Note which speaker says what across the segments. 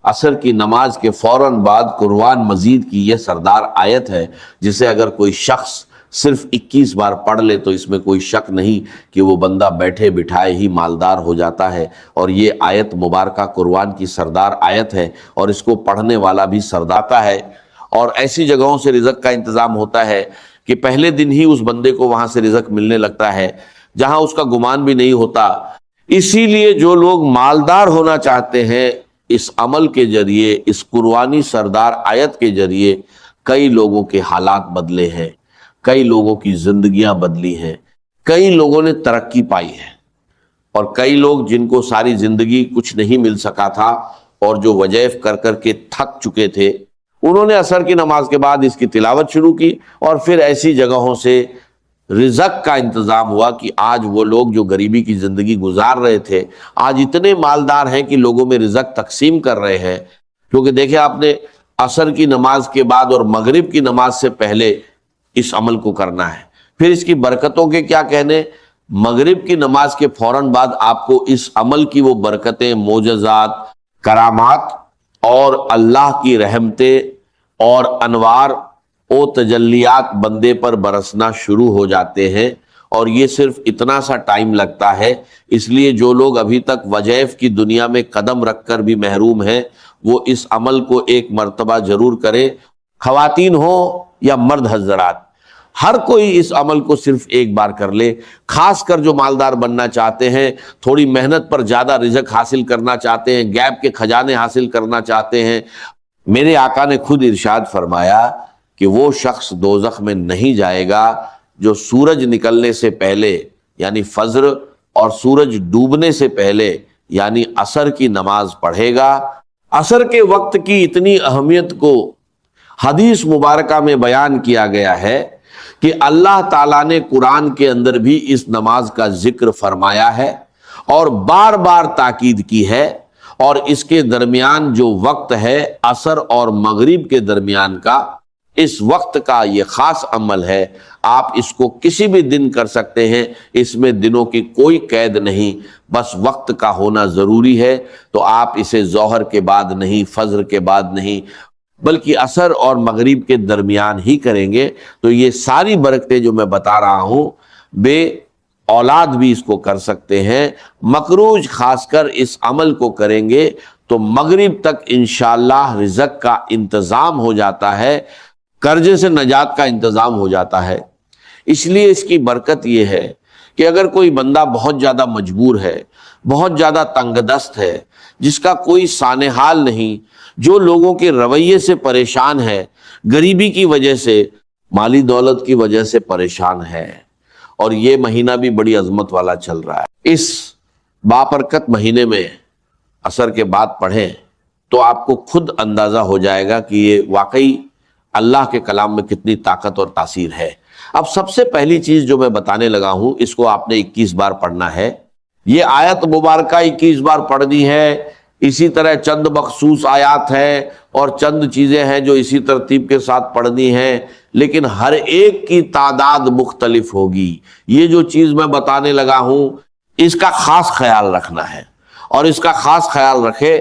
Speaker 1: عصر کی نماز کے فوراً بعد قرآن مجید کی یہ سردار آیت ہے جسے اگر کوئی شخص صرف 21 بار پڑھ لے تو اس میں کوئی شک نہیں کہ وہ بندہ بیٹھے بٹھائے ہی مالدار ہو جاتا ہے۔ اور یہ آیت مبارکہ قرآن کی سردار آیت ہے اور اس کو پڑھنے والا بھی سرداتا ہے۔ اور ایسی جگہوں سے رزق کا انتظام ہوتا ہے کہ پہلے دن ہی اس بندے کو وہاں سے رزق ملنے لگتا ہے جہاں اس کا گمان بھی نہیں ہوتا۔ اسی لیے جو لوگ مالدار ہونا چاہتے ہیں، اس عمل کے ذریعے، اس قرآنی سردار آیت کے ذریعے کئی لوگوں کے حالات بدلے ہیں، کئی لوگوں کی زندگیاں بدلی ہیں، کئی لوگوں نے ترقی پائی ہے، اور کئی لوگ جن کو ساری زندگی کچھ نہیں مل سکا تھا اور جو وظائف کر کر کے تھک چکے تھے، انہوں نے عصر کی نماز کے بعد اس کی تلاوت شروع کی، اور پھر ایسی جگہوں سے رزق کا انتظام ہوا کہ آج وہ لوگ جو غریبی کی زندگی گزار رہے تھے آج اتنے مالدار ہیں کہ لوگوں میں رزق تقسیم کر رہے ہیں۔ کیونکہ دیکھیں آپ نے عصر کی نماز کے بعد اور مغرب کی نماز سے پہلے اس عمل کو کرنا ہے۔ پھر اس کی برکتوں کے کیا کہنے، مغرب کی نماز کے فوراً بعد آپ کو اس عمل کی وہ برکتیں، معجزات، کرامات اور اللہ کی رحمتیں اور انوار و تجلیات بندے پر برسنا شروع ہو جاتے ہیں۔ اور یہ صرف اتنا سا ٹائم لگتا ہے، اس لیے جو لوگ ابھی تک وظائف کی دنیا میں قدم رکھ کر بھی محروم ہیں وہ اس عمل کو ایک مرتبہ ضرور کریں، خواتین ہوں یا مرد حضرات، ہر کوئی اس عمل کو صرف ایک بار کر لے۔ خاص کر جو مالدار بننا چاہتے ہیں، تھوڑی محنت پر زیادہ رزق حاصل کرنا چاہتے ہیں، غیب کے خزانے حاصل کرنا چاہتے ہیں، میرے آقا نے خود ارشاد فرمایا کہ وہ شخص دوزخ میں نہیں جائے گا جو سورج نکلنے سے پہلے یعنی فجر اور سورج ڈوبنے سے پہلے یعنی عصر کی نماز پڑھے گا۔ عصر کے وقت کی اتنی اہمیت کو حدیث مبارکہ میں بیان کیا گیا ہے کہ اللہ تعالیٰ نے قرآن کے اندر بھی اس نماز کا ذکر فرمایا ہے اور بار بار تاکید کی ہے، اور اس کے درمیان جو وقت ہے عصر اور مغرب کے درمیان کا، اس وقت کا یہ خاص عمل ہے۔ آپ اس کو کسی بھی دن کر سکتے ہیں، اس میں دنوں کی کوئی قید نہیں، بس وقت کا ہونا ضروری ہے۔ تو آپ اسے ظہر کے بعد نہیں، فجر کے بعد نہیں، بلکہ عصر اور مغرب کے درمیان ہی کریں گے تو یہ ساری برکتیں جو میں بتا رہا ہوں، بے اولاد بھی اس کو کر سکتے ہیں۔ مقروض خاص کر اس عمل کو کریں گے تو مغرب تک انشاءاللہ رزق کا انتظام ہو جاتا ہے، قرضے سے نجات کا انتظام ہو جاتا ہے۔ اس لیے اس کی برکت یہ ہے کہ اگر کوئی بندہ بہت زیادہ مجبور ہے، بہت زیادہ تنگ دست ہے، جس کا کوئی سانحال نہیں، جو لوگوں کے رویے سے پریشان ہے، غریبی کی وجہ سے، مالی دولت کی وجہ سے پریشان ہے، اور یہ مہینہ بھی بڑی عظمت والا چل رہا ہے، اس بابرکت مہینے میں عصر کے بعد پڑھیں تو آپ کو خود اندازہ ہو جائے گا کہ یہ واقعی اللہ کے کلام میں کتنی طاقت اور تاثیر ہے۔ اب سب سے پہلی چیز جو میں بتانے لگا ہوں، اس کو آپ نے 21 بار پڑھنا ہے۔ یہ آیت مبارکہ 21 بار پڑھنی ہے۔ اسی طرح چند مخصوص آیات ہیں اور چند چیزیں ہیں جو اسی ترتیب کے ساتھ پڑھنی ہیں، لیکن ہر ایک کی تعداد مختلف ہوگی۔ یہ جو چیز میں بتانے لگا ہوں اس کا خاص خیال رکھنا ہے، اور اس کا خاص خیال رکھے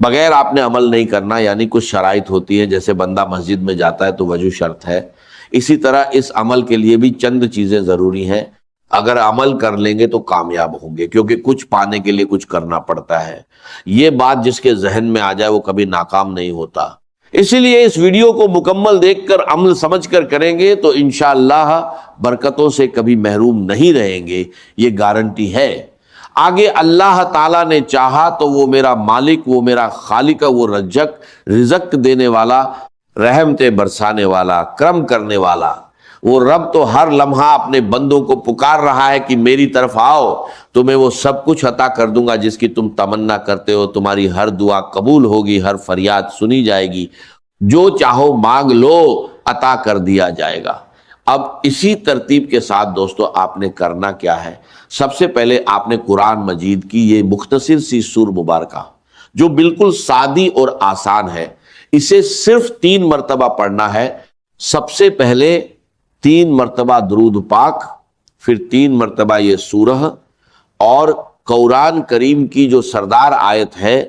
Speaker 1: بغیر آپ نے عمل نہیں کرنا۔ یعنی کچھ شرائط ہوتی ہیں، جیسے بندہ مسجد میں جاتا ہے تو وضو شرط ہے، اسی طرح اس عمل کے لیے بھی چند چیزیں ضروری ہیں۔ اگر عمل کر لیں گے تو کامیاب ہوں گے، کیونکہ کچھ پانے کے لیے کچھ کرنا پڑتا ہے۔ یہ بات جس کے ذہن میں آ جائے وہ کبھی ناکام نہیں ہوتا۔ اسی لیے اس ویڈیو کو مکمل دیکھ کر عمل سمجھ کر کریں گے تو انشاءاللہ برکتوں سے کبھی محروم نہیں رہیں گے، یہ گارنٹی ہے۔ آگے اللہ تعالیٰ نے چاہا تو وہ میرا مالک، وہ میرا خالق، وہ رزق دینے والا، رحمتیں برسانے والا، کرم کرنے والا، وہ رب تو ہر لمحہ اپنے بندوں کو پکار رہا ہے کہ میری طرف آؤ تو میں وہ سب کچھ عطا کر دوں گا جس کی تم تمنا کرتے ہو۔ تمہاری ہر دعا قبول ہوگی، ہر فریاد سنی جائے گی، جو چاہو مانگ لو عطا کر دیا جائے گا۔ اب اسی ترتیب کے ساتھ دوستو آپ نے کرنا کیا ہے؟ سب سے پہلے آپ نے قرآن مجید کی یہ مختصر سی سور مبارکہ جو بالکل سادی اور آسان ہے، اسے صرف 3 مرتبہ پڑھنا ہے۔ سب سے پہلے 3 مرتبہ درود پاک، پھر 3 مرتبہ یہ سورہ، اور قرآن کریم کی جو سردار آیت ہے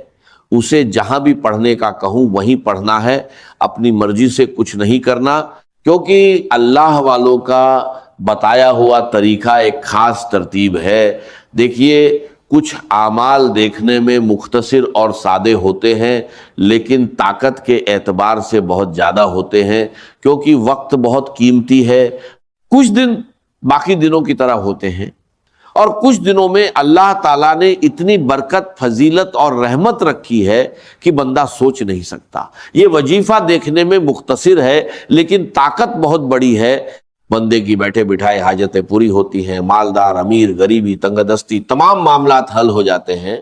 Speaker 1: اسے جہاں بھی پڑھنے کا کہوں وہیں پڑھنا ہے، اپنی مرضی سے کچھ نہیں کرنا، کیونکہ اللہ والوں کا بتایا ہوا طریقہ ایک خاص ترتیب ہے۔ دیکھیے کچھ اعمال دیکھنے میں مختصر اور سادے ہوتے ہیں لیکن طاقت کے اعتبار سے بہت زیادہ ہوتے ہیں، کیونکہ وقت بہت قیمتی ہے۔ کچھ دن باقی دنوں کی طرح ہوتے ہیں اور کچھ دنوں میں اللہ تعالیٰ نے اتنی برکت، فضیلت اور رحمت رکھی ہے کہ بندہ سوچ نہیں سکتا۔ یہ وظیفہ دیکھنے میں مختصر ہے لیکن طاقت بہت بڑی ہے۔ بندے کی بیٹھے بٹھائے حاجتیں پوری ہوتی ہیں، مالدار، امیر، غریبی، تنگ دستی، تمام معاملات حل ہو جاتے ہیں۔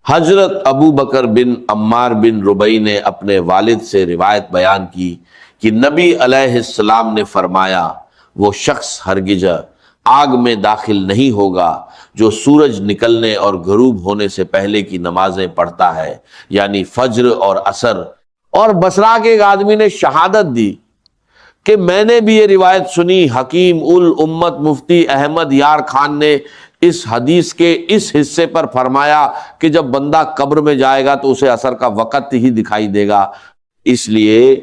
Speaker 1: حضرت ابو بکر بن عمار بن ربیع نے اپنے والد سے روایت بیان کی کہ نبی علیہ السلام نے فرمایا، وہ شخص ہرگز آگ میں داخل نہیں ہوگا جو سورج نکلنے اور غروب ہونے سے پہلے کی نمازیں پڑھتا ہے، یعنی فجر اور عصر۔ اور بصرہ کے ایک آدمی نے شہادت دی کہ میں نے بھی یہ روایت سنی، حکیم الامت مفتی احمد یار خان نے اس حدیث کے اس حصے پر فرمایا کہ جب بندہ قبر میں جائے گا تو اسے عصر کا وقت ہی دکھائی دے گا، اس لیے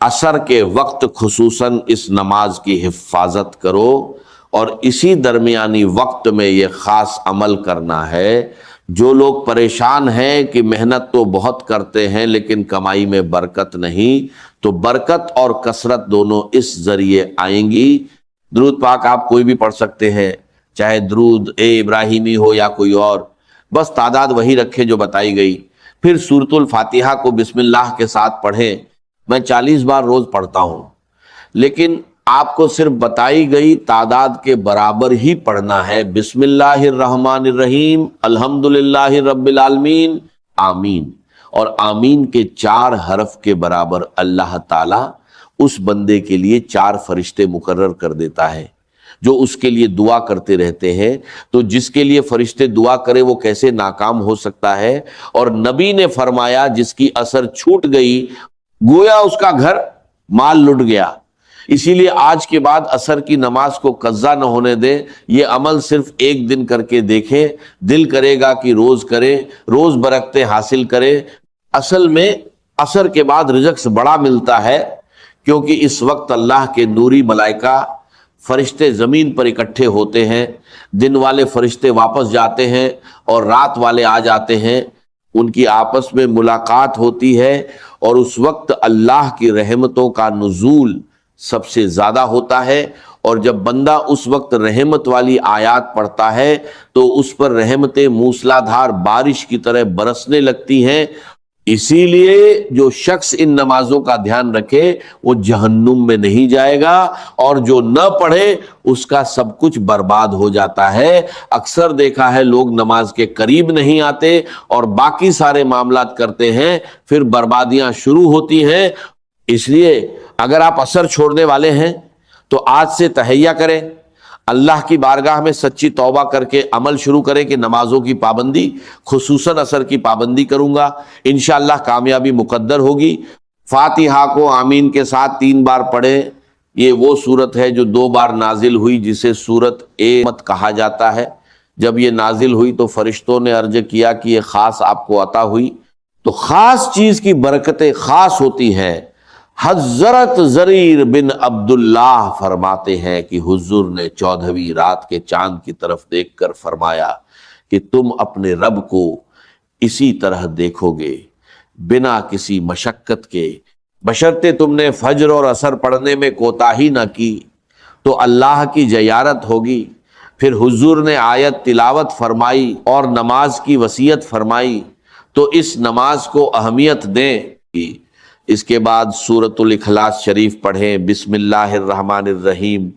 Speaker 1: عصر کے وقت خصوصاً اس نماز کی حفاظت کرو، اور اسی درمیانی وقت میں یہ خاص عمل کرنا ہے۔ جو لوگ پریشان ہیں کہ محنت تو بہت کرتے ہیں لیکن کمائی میں برکت نہیں، تو برکت اور کثرت دونوں اس ذریعے آئیں گی۔ درود پاک آپ کوئی بھی پڑھ سکتے ہیں، چاہے درود ابراہیمی ہو یا کوئی اور، بس تعداد وہی رکھیں جو بتائی گئی۔ پھر سورۃ الفاتحہ کو بسم اللہ کے ساتھ پڑھیں۔ میں 40 بار روز پڑھتا ہوں لیکن آپ کو صرف بتائی گئی تعداد کے برابر ہی پڑھنا ہے۔ بسم اللہ الرحمن الرحیم، الحمدللہ رب العالمین، آمین۔ اور آمین کے 4 حرف کے برابر اللہ تعالیٰ اس بندے کے لیے 4 فرشتے مقرر کر دیتا ہے جو اس کے لیے دعا کرتے رہتے ہیں۔ تو جس کے لیے فرشتے دعا کرے وہ کیسے ناکام ہو سکتا ہے؟ اور نبی نے فرمایا جس کی اثر چھوٹ گئی گویا اس کا گھر مال لٹ گیا۔ اسی لیے آج کے بعد عصر کی نماز کو قضا نہ ہونے دیں، یہ عمل صرف ایک دن کر کے دیکھیں، دل کرے گا کہ روز کریں، روز برکتیں حاصل کریں۔ اصل میں عصر کے بعد رزق بڑا ملتا ہے، کیونکہ اس وقت اللہ کے نوری ملائکہ فرشتے زمین پر اکٹھے ہوتے ہیں، دن والے فرشتے واپس جاتے ہیں اور رات والے آ جاتے ہیں، ان کی آپس میں ملاقات ہوتی ہے، اور اس وقت اللہ کی رحمتوں کا نزول سب سے زیادہ ہوتا ہے۔ اور جب بندہ اس وقت رحمت والی آیات پڑھتا ہے تو اس پر رحمتیں موسلادھار بارش کی طرح برسنے لگتی ہیں۔ اسی لیے جو شخص ان نمازوں کا دھیان رکھے وہ جہنم میں نہیں جائے گا، اور جو نہ پڑھے اس کا سب کچھ برباد ہو جاتا ہے۔ اکثر دیکھا ہے لوگ نماز کے قریب نہیں آتے اور باقی سارے معاملات کرتے ہیں، پھر بربادیاں شروع ہوتی ہیں۔ اس لیے اگر آپ عصر چھوڑنے والے ہیں تو آج سے تہیہ کریں، اللہ کی بارگاہ میں سچی توبہ کر کے عمل شروع کریں کہ نمازوں کی پابندی، خصوصاً عصر کی پابندی کروں گا، انشاءاللہ کامیابی مقدر ہوگی۔ فاتحہ کو آمین کے ساتھ 3 بار پڑھیں۔ یہ وہ سورت ہے جو 2 بار نازل ہوئی جسے سورت مت کہا جاتا ہے۔ جب یہ نازل ہوئی تو فرشتوں نے عرض کیا کہ یہ خاص آپ کو عطا ہوئی، تو خاص چیز کی برکتیں خاص ہوتی ہیں۔ حضرت زریر بن عبداللہ فرماتے ہیں کہ حضور نے 14ویں رات کے چاند کی طرف دیکھ کر فرمایا کہ تم اپنے رب کو اسی طرح دیکھو گے بنا کسی مشقت کے، بشرطے تم نے فجر اور عصر پڑھنے میں کوتاہی نہ کی تو اللہ کی زیارت ہوگی۔ پھر حضور نے آیت تلاوت فرمائی اور نماز کی وصیت فرمائی، تو اس نماز کو اہمیت دیں۔ اس کے بعد سورۃ الاخلاص شریف پڑھیں۔ بسم اللہ الرحمن الرحیم،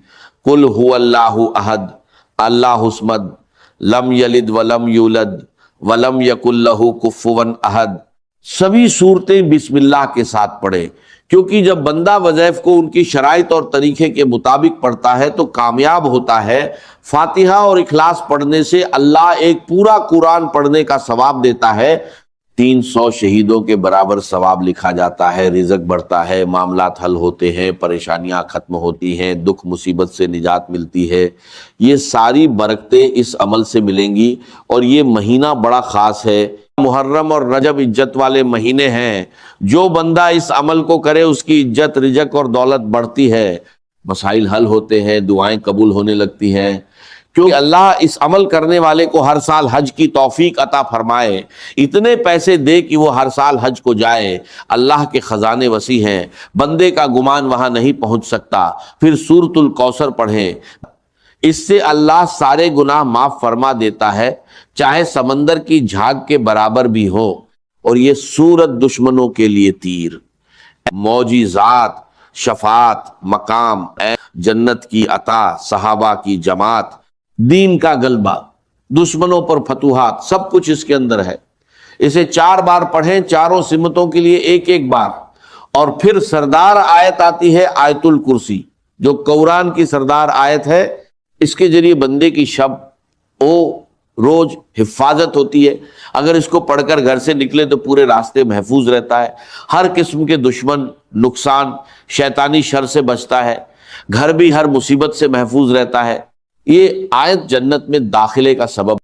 Speaker 1: قل هو اللہ احد اللہ الصمد لم یلد ولم یولد ولم یکن لہ کفوا احد۔ سبھی صورتیں بسم اللہ کے ساتھ پڑھیں، کیونکہ جب بندہ وظائف کو ان کی شرائط اور طریقے کے مطابق پڑھتا ہے تو کامیاب ہوتا ہے۔ فاتحہ اور اخلاص پڑھنے سے اللہ ایک پورا قرآن پڑھنے کا ثواب دیتا ہے۔ 300 شہیدوں کے برابر ثواب لکھا جاتا ہے، رزق بڑھتا ہے، معاملات حل ہوتے ہیں، پریشانیاں ختم ہوتی ہیں، دکھ مصیبت سے نجات ملتی ہے۔ یہ ساری برکتیں اس عمل سے ملیں گی، اور یہ مہینہ بڑا خاص ہے۔ محرم اور رجب عزت والے مہینے ہیں، جو بندہ اس عمل کو کرے اس کی عزت، رزق اور دولت بڑھتی ہے، مسائل حل ہوتے ہیں، دعائیں قبول ہونے لگتی ہیں، کیونکہ اللہ اس عمل کرنے والے کو ہر سال حج کی توفیق عطا فرمائے، اتنے پیسے دے کہ وہ ہر سال حج کو جائے۔ اللہ کے خزانے وسیع ہیں، بندے کا گمان وہاں نہیں پہنچ سکتا۔ پھر سورۃ الکوثر پڑھیں، اس سے اللہ سارے گناہ معاف فرما دیتا ہے، چاہے سمندر کی جھاگ کے برابر بھی ہو۔ اور یہ سورت دشمنوں کے لیے تیر، معجزات، شفاعت، مقام، جنت کی عطا، صحابہ کی جماعت، دین کا غلبہ، دشمنوں پر فتوحات، سب کچھ اس کے اندر ہے۔ اسے 4 بار پڑھیں، چاروں سمتوں کے لیے ایک ایک بار۔ اور پھر سردار آیت آتی ہے آیت الکرسی، جو قرآن کی سردار آیت ہے، اس کے ذریعے بندے کی شب او روز حفاظت ہوتی ہے۔ اگر اس کو پڑھ کر گھر سے نکلے تو پورے راستے محفوظ رہتا ہے، ہر قسم کے دشمن، نقصان، شیطانی شر سے بچتا ہے، گھر بھی ہر مصیبت سے محفوظ رہتا ہے۔ یہ آیت جنت میں داخلے کا سبب